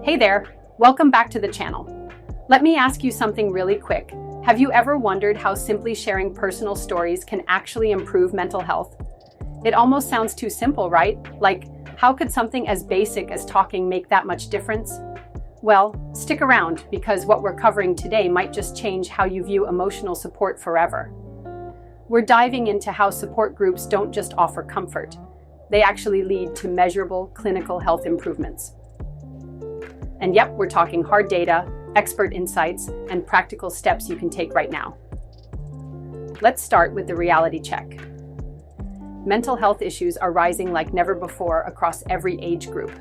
Hey there, welcome back to the channel. Let me ask you something really quick. Have you ever wondered how simply sharing personal stories can actually improve mental health? It almost sounds too simple, right? Like, how could something as basic as talking make that much difference? Well, stick around because what we're covering today might just change how you view emotional support forever. We're diving into how support groups don't just offer comfort. They actually lead to measurable clinical health improvements. And yep, we're talking hard data, expert insights, and practical steps you can take right now. Let's start with the reality check. Mental health issues are rising like never before across every age group.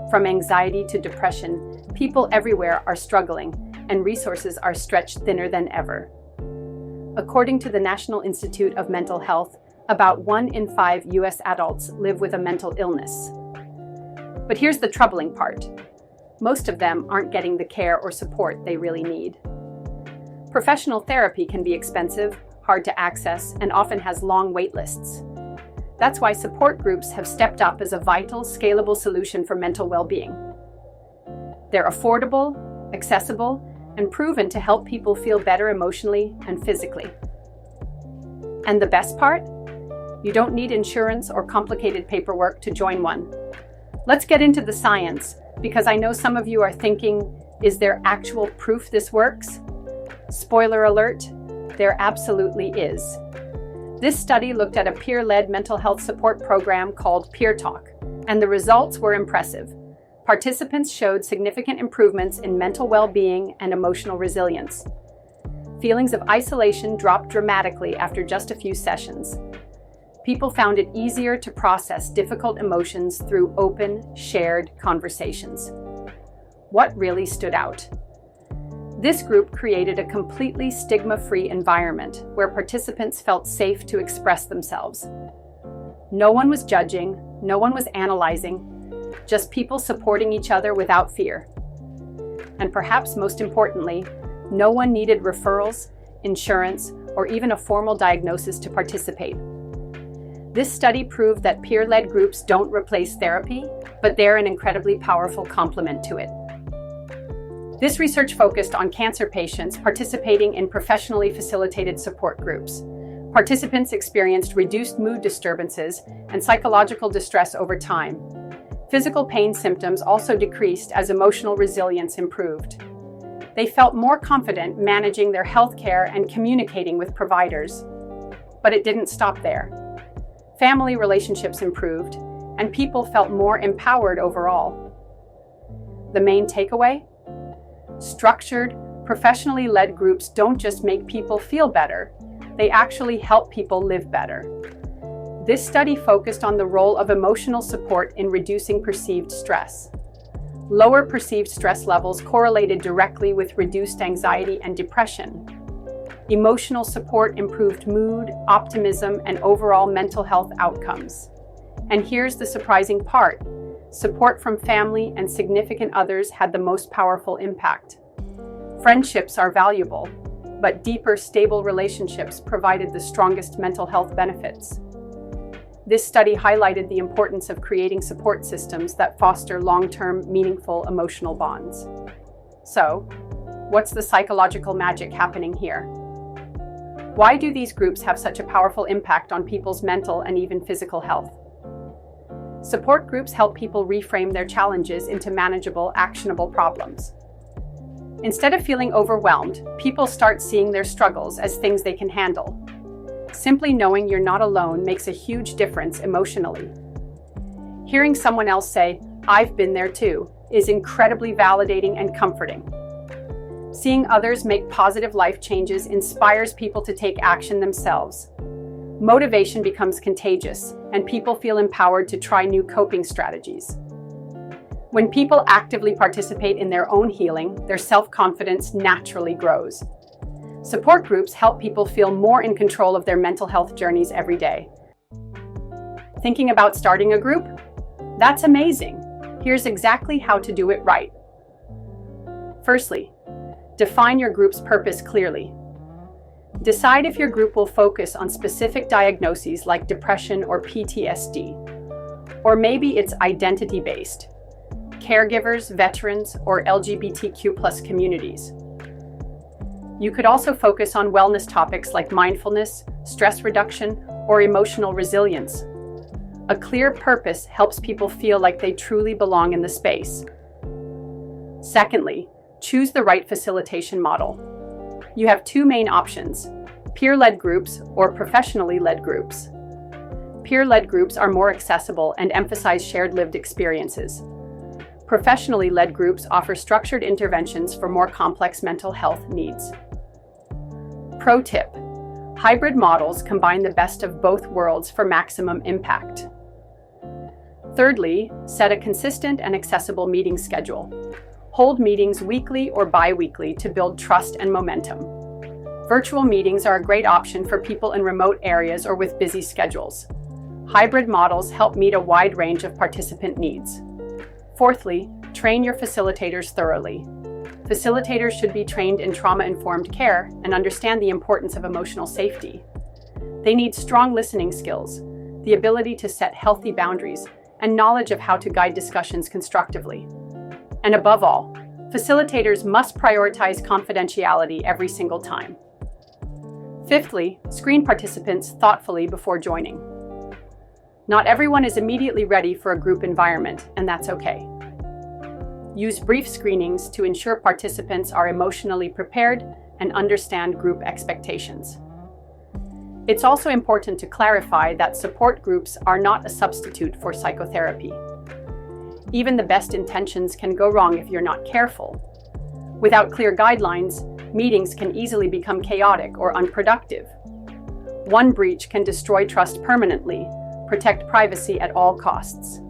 From anxiety to depression, people everywhere are struggling, and resources are stretched thinner than ever. According to the National Institute of Mental Health, about 1 in 5 US adults live with a mental illness. But here's the troubling part. Most of them aren't getting the care or support they really need. Professional therapy can be expensive, hard to access, and often has long wait lists. That's why support groups have stepped up as a vital, scalable solution for mental well-being. They're affordable, accessible, and proven to help people feel better emotionally and physically. And the best part? You don't need insurance or complicated paperwork to join one. Let's get into the science, because I know some of you are thinking, is there actual proof this works? Spoiler alert, there absolutely is. This study looked at a peer-led mental health support program called Peer Talk, and the results were impressive. Participants showed significant improvements in mental well-being and emotional resilience. Feelings of isolation dropped dramatically after just a few sessions. People found it easier to process difficult emotions through open, shared conversations. What really stood out? This group created a completely stigma-free environment where participants felt safe to express themselves. No one was judging, no one was analyzing, just people supporting each other without fear. And perhaps most importantly, no one needed referrals, insurance, or even a formal diagnosis to participate. This study proved that peer-led groups don't replace therapy, but they're an incredibly powerful complement to it. This research focused on cancer patients participating in professionally facilitated support groups. Participants experienced reduced mood disturbances and psychological distress over time. Physical pain symptoms also decreased as emotional resilience improved. They felt more confident managing their health care and communicating with providers. But it didn't stop there. Family relationships improved, and people felt more empowered overall. The main takeaway? Structured, professionally led groups don't just make people feel better, they actually help people live better. This study focused on the role of emotional support in reducing perceived stress. Lower perceived stress levels correlated directly with reduced anxiety and depression. Emotional support improved mood, optimism, and overall mental health outcomes. And here's the surprising part. Support from family and significant others had the most powerful impact. Friendships are valuable, but deeper, stable relationships provided the strongest mental health benefits. This study highlighted the importance of creating support systems that foster long-term, meaningful emotional bonds. So, what's the psychological magic happening here? Why do these groups have such a powerful impact on people's mental and even physical health? Support groups help people reframe their challenges into manageable, actionable problems. Instead of feeling overwhelmed, people start seeing their struggles as things they can handle. Simply knowing you're not alone makes a huge difference emotionally. Hearing someone else say, "I've been there too," is incredibly validating and comforting. Seeing others make positive life changes inspires people to take action themselves. Motivation becomes contagious, and people feel empowered to try new coping strategies. When people actively participate in their own healing, their self-confidence naturally grows. Support groups help people feel more in control of their mental health journeys every day. Thinking about starting a group? That's amazing. Here's exactly how to do it right. Firstly, define your group's purpose clearly. Decide if your group will focus on specific diagnoses like depression or PTSD. Or maybe it's identity-based. caregivers, veterans, or LGBTQ+ communities. You could also focus on wellness topics like mindfulness, stress reduction, or emotional resilience. A clear purpose helps people feel like they truly belong in the space. Secondly, choose the right facilitation model. You have two main options: peer-led groups or professionally led groups. Peer-led groups are more accessible and emphasize shared lived experiences. Professionally led groups offer structured interventions for more complex mental health needs. Pro tip: hybrid models combine the best of both worlds for maximum impact. Thirdly, set a consistent and accessible meeting schedule. Hold meetings weekly or bi-weekly to build trust and momentum. Virtual meetings are a great option for people in remote areas or with busy schedules. Hybrid models help meet a wide range of participant needs. Fourthly, train your facilitators thoroughly. Facilitators should be trained in trauma-informed care and understand the importance of emotional safety. They need strong listening skills, the ability to set healthy boundaries, and knowledge of how to guide discussions constructively. And above all, facilitators must prioritize confidentiality every single time. Fifthly, screen participants thoughtfully before joining. Not everyone is immediately ready for a group environment, and that's okay. Use brief screenings to ensure participants are emotionally prepared and understand group expectations. It's also important to clarify that support groups are not a substitute for psychotherapy. Even the best intentions can go wrong if you're not careful. Without clear guidelines, meetings can easily become chaotic or unproductive. One breach can destroy trust permanently. Protect privacy at all costs.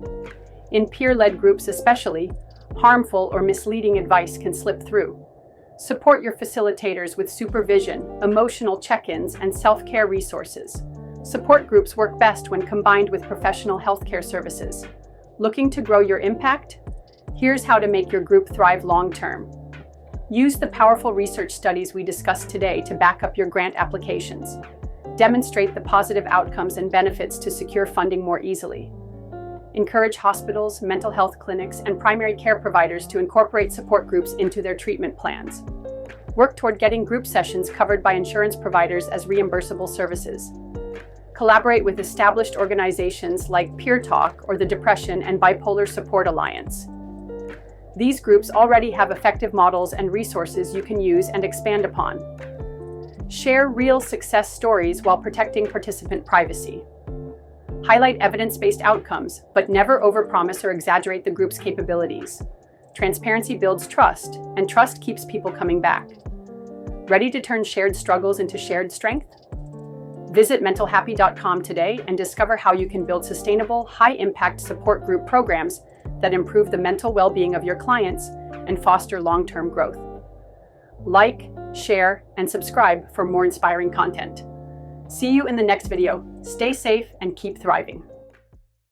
In peer-led groups especially, harmful or misleading advice can slip through. Support your facilitators with supervision, emotional check-ins, and self-care resources. Support groups work best when combined with professional healthcare services. Looking to grow your impact? Here's how to make your group thrive long-term. Use the powerful research studies we discussed today to back up your grant applications. Demonstrate the positive outcomes and benefits to secure funding more easily. Encourage hospitals, mental health clinics, and primary care providers to incorporate support groups into their treatment plans. Work toward getting group sessions covered by insurance providers as reimbursable services. Collaborate with established organizations like Peer Talk or the Depression and Bipolar Support Alliance. These groups already have effective models and resources you can use and expand upon. Share real success stories while protecting participant privacy. Highlight evidence-based outcomes, but never overpromise or exaggerate the group's capabilities. Transparency builds trust, and trust keeps people coming back. Ready to turn shared struggles into shared strength? Visit MentalHappy.com today and discover how you can build sustainable, high-impact support group programs that improve the mental well-being of your clients and foster long-term growth. Like, share, and subscribe for more inspiring content. See you in the next video. Stay safe and keep thriving.